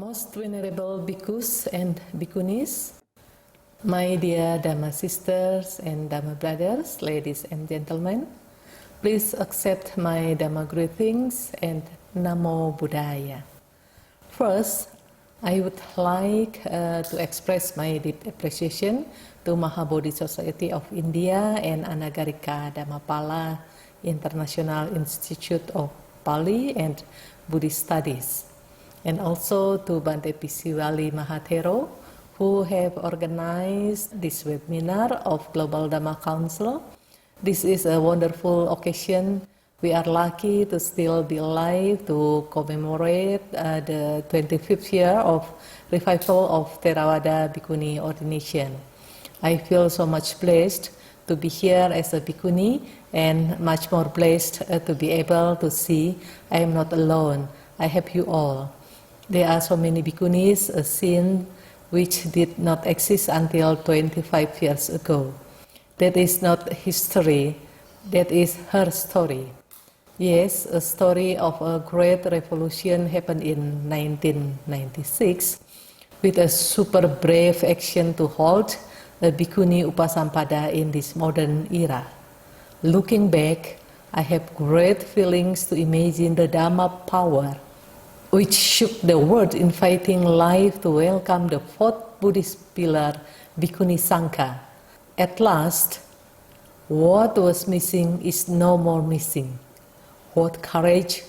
Most Venerable Bhikkhus and Bhikkhunis, my dear Dhamma sisters and Dhamma brothers, ladies and gentlemen, please accept my Dhamma greetings and Namo Buddhaya. First, I would like to express my deep appreciation to Mahabodhi Society of India and Anagarika Dhammapala International Institute of Pali and Buddhist Studies, and also to Bante Pisiwali Mahatheri, who have organized this webinar of Global Dhamma Council. This is a wonderful occasion. We are lucky to still be alive to commemorate the 25th year of revival of Theravada Bhikkhuni ordination. I feel so much blessed to be here as a Bhikkhuni and much more blessed to be able to see I am not alone. I have you all. There are so many Bhikkhunis, a scene which did not exist until 25 years ago. That is not history, that is her story. Yes, a story of a great revolution happened in 1996 with a super brave action to halt a Bhikkhuni Upasampada in this modern era. Looking back, I have great feelings to imagine the Dhamma power which shook the world, inviting life to welcome the fourth Buddhist pillar, Bhikkhuni Sangha. At last, what was missing is no more missing. What courage,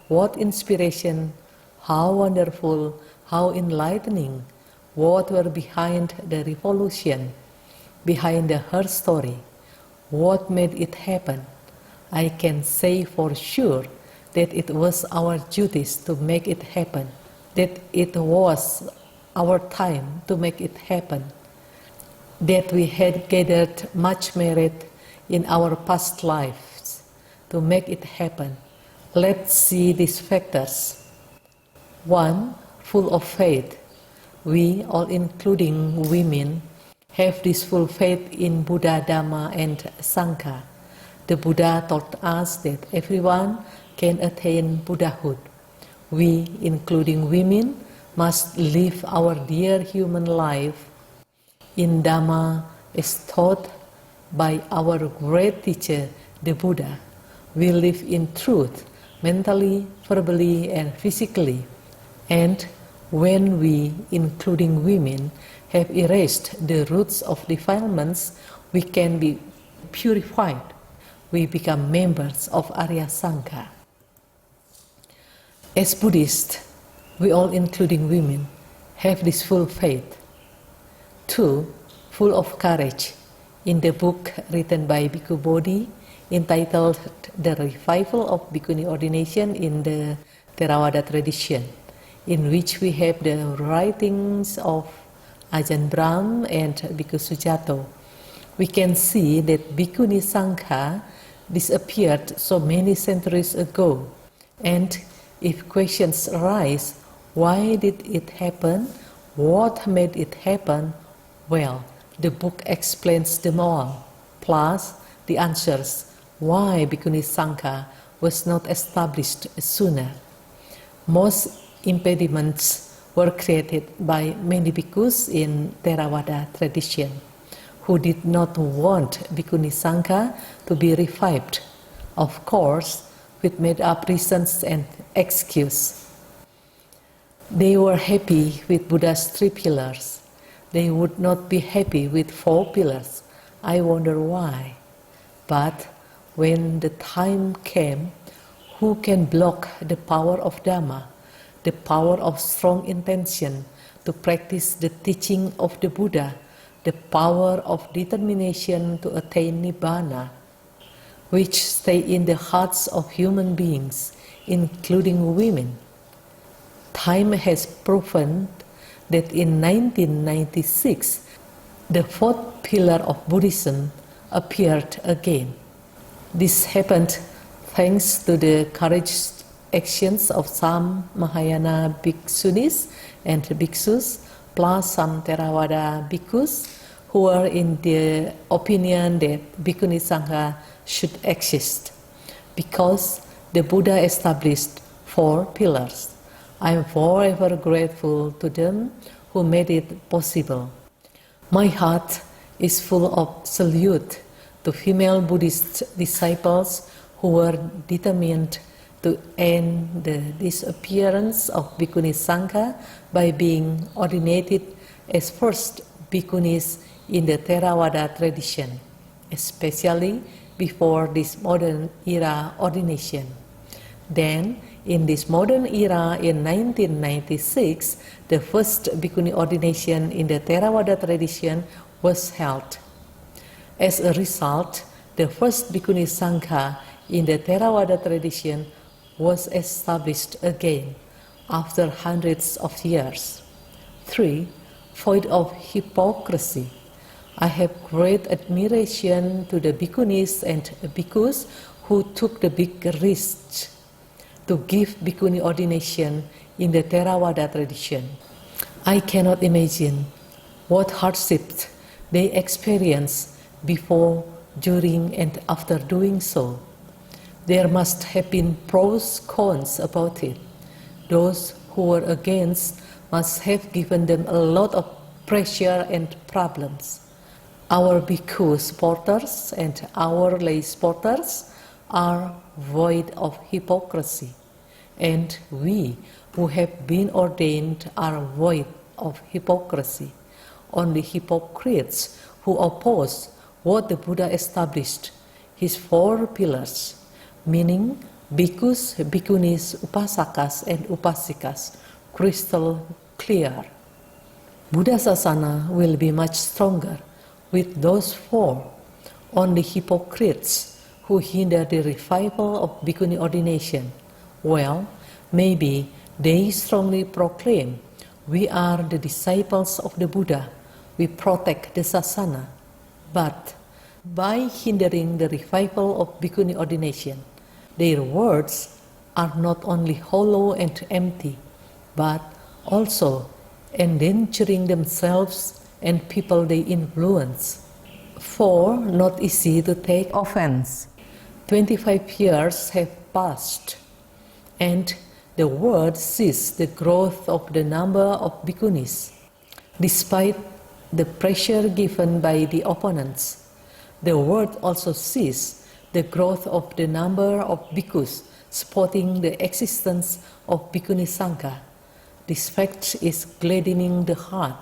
what inspiration, how wonderful, how enlightening, what were behind the revolution, behind her story, what made it happen. I can say for sure that it was our duties to make it happen, that it was our time to make it happen, that we had gathered much merit in our past lives to make it happen. Let's see these factors. 1. Full of faith. We, all including women, have this full faith in Buddha, Dhamma and Sangha. The Buddha taught us that everyone can attain Buddhahood. We, including women, must live our dear human life in Dhamma as taught by our great teacher, the Buddha. We live in truth, mentally, verbally, and physically. And when we, including women, have erased the roots of defilements, we can be purified. We become members of Arya Sangha. As Buddhists, we all, including women, have this full faith. 2. Full of courage. In the book written by Bhikkhu Bodhi, entitled The Revival of Bhikkhuni Ordination in the Theravada Tradition, in which we have the writings of Ajahn Brahm and Bhikkhu Sujato, we can see that Bhikkhuni Sangha disappeared so many centuries ago. And if questions arise, why did it happen? What made it happen? Well, the book explains them all, plus the answers why Bhikkhuni Sangha was not established sooner. Most impediments were created by many bhikkhus in Theravada tradition, who did not want Bhikkhuni Sangha to be revived, of course, with made-up reasons and excuses. They were happy with Buddha's 3 pillars. They would not be happy with 4 pillars. I wonder why. But when the time came, who can block the power of Dhamma, the power of strong intention to practice the teaching of the Buddha, the power of determination to attain Nibbana, which stay in the hearts of human beings, including women? Time has proven that in 1996, the 4th pillar of Buddhism appeared again. This happened thanks to the courageous actions of some Mahayana bhikshunis and bhikshus, plus some Theravada bhikkhus, who were in the opinion that Bhikkhuni Sangha should exist, because the Buddha established 4 pillars. I am forever grateful to them who made it possible. My heart is full of salute to female Buddhist disciples who were determined to end the disappearance of Bhikkhuni Sangha by being ordinated as first Bhikkhunis in the Theravada tradition, especially before this modern era ordination. Then, in this modern era in 1996, the first Bhikkhuni ordination in the Theravada tradition was held. As a result, the first Bhikkhuni Sangha in the Theravada tradition was established again after hundreds of years. 3. Void of hypocrisy. I have great admiration to the Bhikkhunis and Bhikkhus who took the big risk to give Bhikkhuni ordination in the Theravada tradition. I cannot imagine what hardships they experienced before, during, and after doing so. There must have been pros, cons about it. Those who were against must have given them a lot of pressure and problems. Our bhikkhu supporters and our lay supporters are void of hypocrisy, and we who have been ordained are void of hypocrisy. Only hypocrites who oppose what the Buddha established, his 4 pillars, meaning bhikkhus, bhikkhunis, upasakas, and upasikas, crystal clear. Buddha Sasana will be much stronger with those 4. Only hypocrites who hinder the revival of Bhikkhuni ordination, well, maybe they strongly proclaim, we are the disciples of the Buddha, we protect the Sasana. But by hindering the revival of Bhikkhuni ordination, their words are not only hollow and empty, but also endangering themselves and people they influence. 4. Not easy to take offense. 25 years have passed, and the world sees the growth of the number of bhikkhunis. Despite the pressure given by the opponents, the world also sees the growth of the number of bhikkhus supporting the existence of Bhikkhuni Sangha. This fact is gladdening the heart.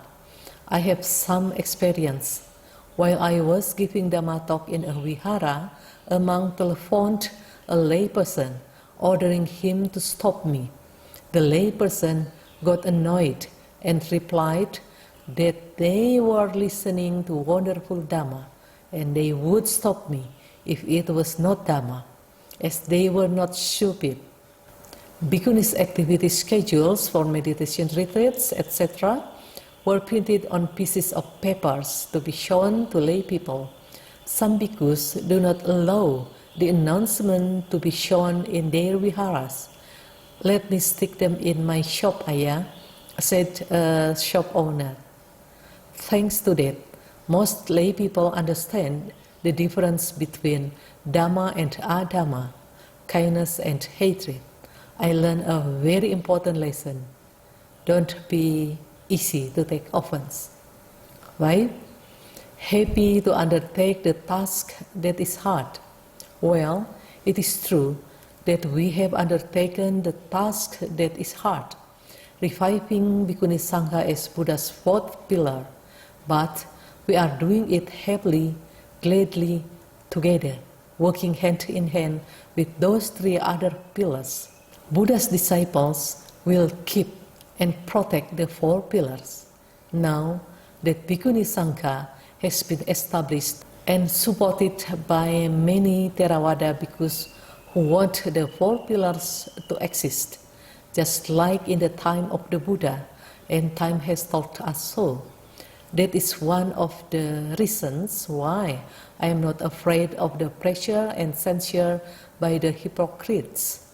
I have some experience. While I was giving Dhamma talk in a vihara, a monk telephoned a layperson, ordering him to stop me. The layperson got annoyed and replied that they were listening to wonderful Dhamma, and they would stop me if it was not Dhamma, as they were not stupid. Bhikkhunis' activity schedules for meditation retreats, etc., were printed on pieces of papers to be shown to lay people. Some bhikkhus do not allow the announcement to be shown in their viharas. Let me stick them in my shop, Ayah, said a shop owner. Thanks to that, most lay people understand the difference between Dhamma and Adhamma, kindness and hatred. I learned a very important lesson. Don't be easy to take offense. Why? Happy to undertake the task that is hard. Well, it is true that we have undertaken the task that is hard, reviving Bhikkhuni Sangha as Buddha's 4th pillar, but we are doing it happily, gladly, together, working hand in hand with those 3 other pillars. Buddha's disciples will keep and protect the 4 pillars. Now that Bhikkhuni Sangha has been established and supported by many Theravada bhikkhus who want the 4 pillars to exist, just like in the time of the Buddha, and time has taught us so. That is one of the reasons why I am not afraid of the pressure and censure by the hypocrites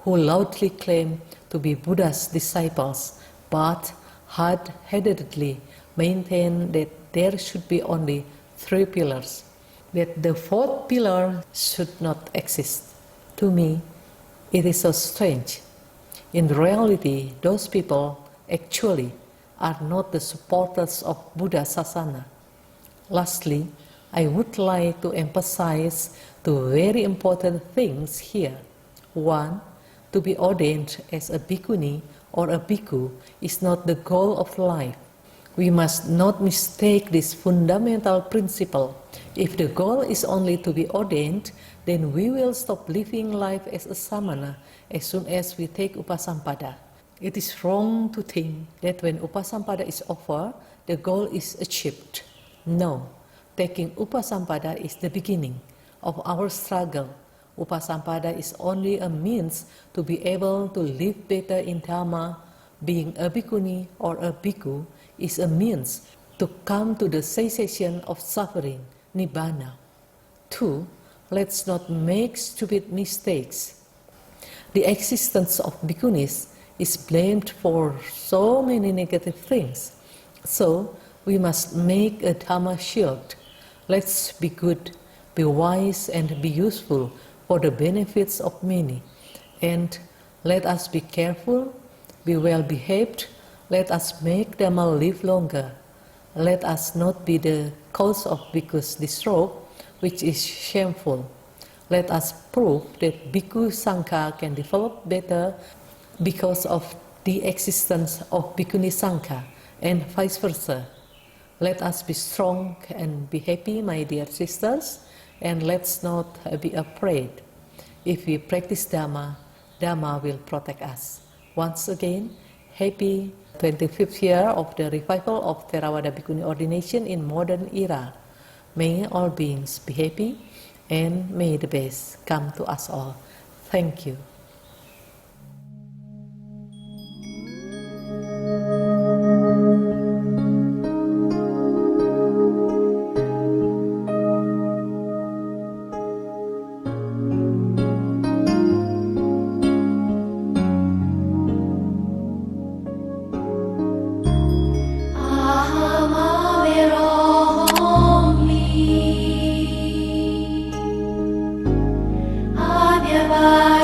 who loudly claim to be Buddha's disciples, but hard-headedly maintain that there should be only 3 pillars, that the 4th pillar should not exist. To me, it is so strange. In reality, those people actually are not the supporters of Buddha Sasana. Lastly, I would like to emphasize two very important things here. One, to be ordained as a bhikkhuni or a bhikkhu is not the goal of life. We must not mistake this fundamental principle. If the goal is only to be ordained, then we will stop living life as a samana as soon as we take upasampada. It is wrong to think that when upasampada is over, the goal is achieved. No, taking upasampada is the beginning of our struggle. Upasampada is only a means to be able to live better in Dhamma. Being a bhikkhuni or a bhikkhu is a means to come to the cessation of suffering, nibbana. 2. Let's not make stupid mistakes. The existence of bhikkhunis is blamed for so many negative things. So, we must make a Dhamma shield. Let's be good, be wise, and be useful for the benefits of many. And let us be careful, be well behaved, let us make Dhamma live longer. Let us not be the cause of bhikkhus disrobe, which is shameful. Let us prove that bhikkhu Sangha can develop better because of the existence of bhikkhuni Sangha, and vice versa. Let us be strong and be happy, my dear sisters, and let's not be afraid. If we practice Dhamma, Dhamma will protect us. Once again, happy 25th year of the revival of Theravada Bhikkhuni ordination in modern era. May all beings be happy, and may the best come to us all. Thank you. Bye.